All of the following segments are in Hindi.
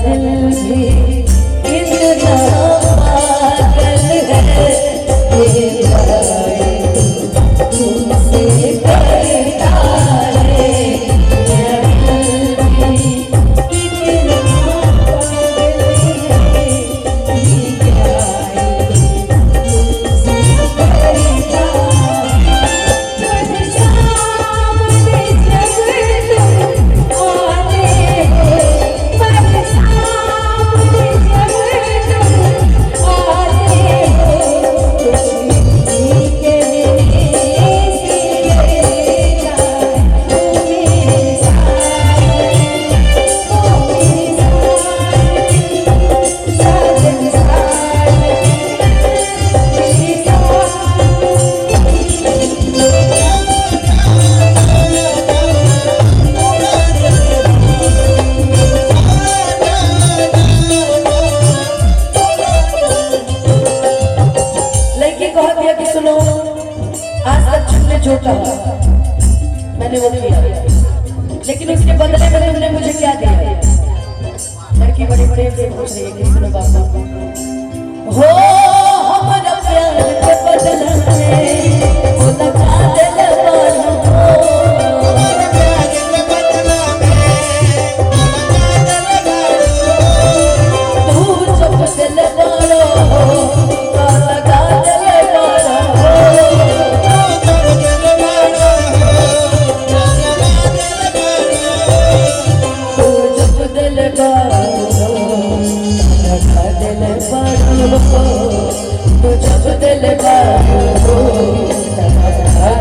दिल भी इतना पागल है, ये जाए तुमसे करता है। मेरा दिल भी इतना पागल है, ये जाए तुमसे करता जो कहा मैंने वो किया, लेकिन उसके बदले में तुमने मुझे क्या दिया? लड़की बड़ी प्रेम से पूछ रही है कि सुनो बाबा, हो हमारा प्यार के बदले में वो लगा दिल वालों तू जब दिल वालों लगा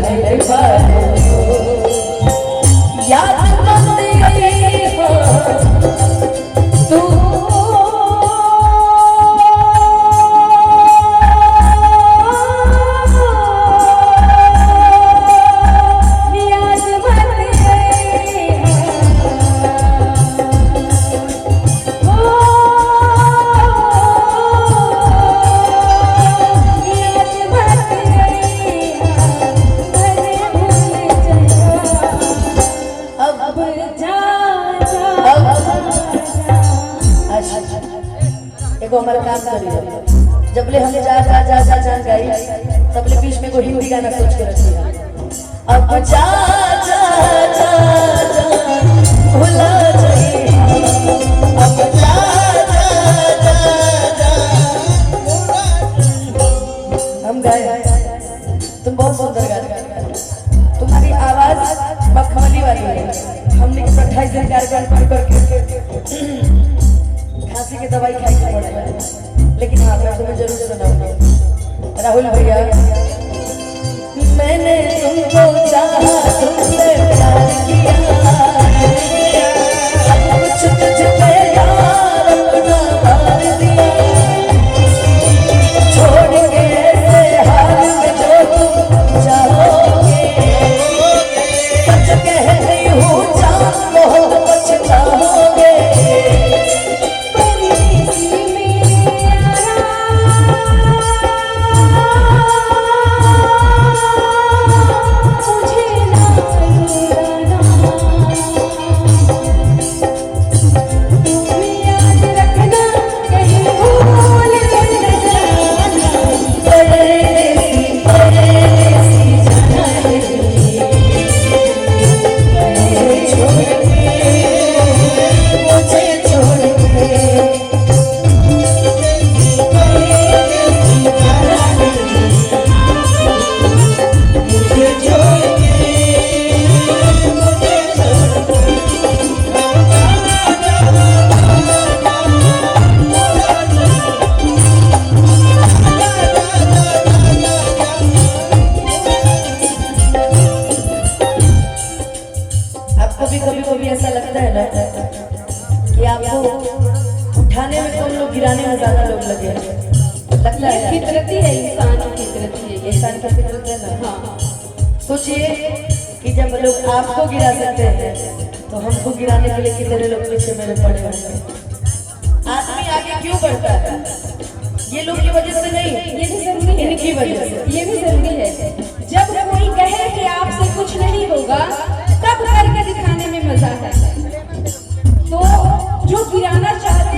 दिल हमारा काम करिए। जबले हम जा जा जा जा जा गई तबले बीच में कोई हिंदी गाना सोच के रखिए। अब जा जा जा जा भुला जाइए, अब जा जा जा जा हम गाए। तुम बहुत सुंदर गाते, तुम्हारी आवाज मखमली वाली है। हमने 28 दिन कार्यक्रम करके खांसी की दवाई खाई की पड़ेगा, लेकिन हाँ मैं तुम्हें जरूर सुनाऊंगी। राहुल भैया, मैंने तुमको चाहा, तुमसे प्यार किया, सब कुछ तुझ पे यार अपना भार दिया, छोड़ के ऐसे हाल में जो तुम चाहोगे, सच कहती हूँ जान लो पछताओगे। कभी ऐसा लगता है ना कि आपको उठाने में कम लोग, गिराने में ज्यादा लोग लगे, लगता है फितरती है, इंसान की फितरत है, इंसान का फितरत है ना। हाँ, सोचिए कि जब लोग आपको गिरा सकते हैं तो हमको गिराने के लिए कितने लोग पीछे मेरे पड़े होंगे। आदमी आगे क्यों बढ़ता है? ये लोग की वजह से नहीं, ये भी जरूरी है, इनकी वजह से, ये भी जरूरी है। जब कोई कहे कि आपसे कुछ नहीं होगा तब करके दिखाने में मजा है। तो जो गिराना चाहते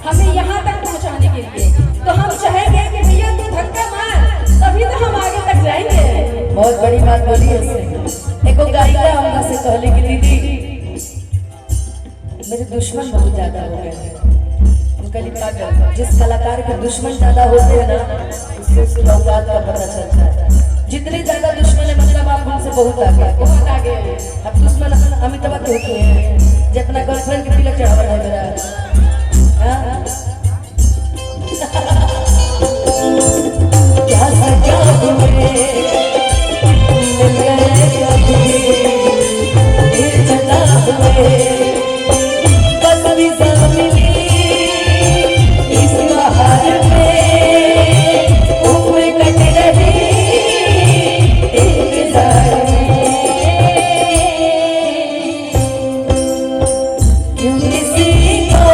हमें यहाँ तक पहुँचाने के लिए, तो हम चाहेंगे कि भैया तू धक्का मार, तभी तो हम आगे तक जाएंगे। बहुत बड़ी बात बोली है इसने। एक गायिका हमरा से कहले कि दीदी मेरे दुश्मन बहुत ज्यादा हो गए हैं। हम कहली पागल, जिस कलाकार के दुश्मन ज्यादा होते हैं ना, उससे उसकी औकात का पता चलता है। जितने ज्यादा दुश्मन है मतलब आप उनसे बहुत आगे, बहुत आगे। अब दुश्मन अमिताभ के होते हैं जो अपना गर्लफ्रेंड के तिलक चढ़ावा है मेरा। क्या सजा हुए मिल गए कभी जला हुए बस विज़ा मिली इस बहार में उम्र कट रही इंतजार में क्यों किसी को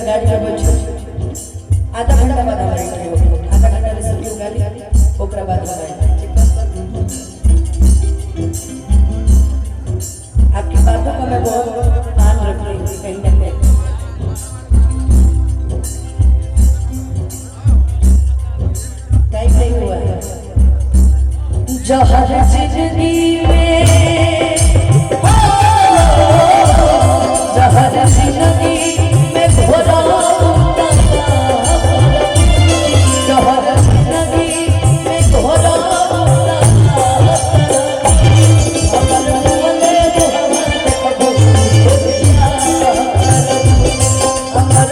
गाड़ी में बैठ आधा घंटा बाद हमारी आधा घंटा ले सब गाड़ी ओकरा बाद आपकी बातों का मैं बहुत ध्यान रख रही हूँ कहीं ना कहीं। टाइम नहीं हुआ है जहर जिंदगी में जहर जिंदगी में घोरा जहर जिंदगी में घोरा अमर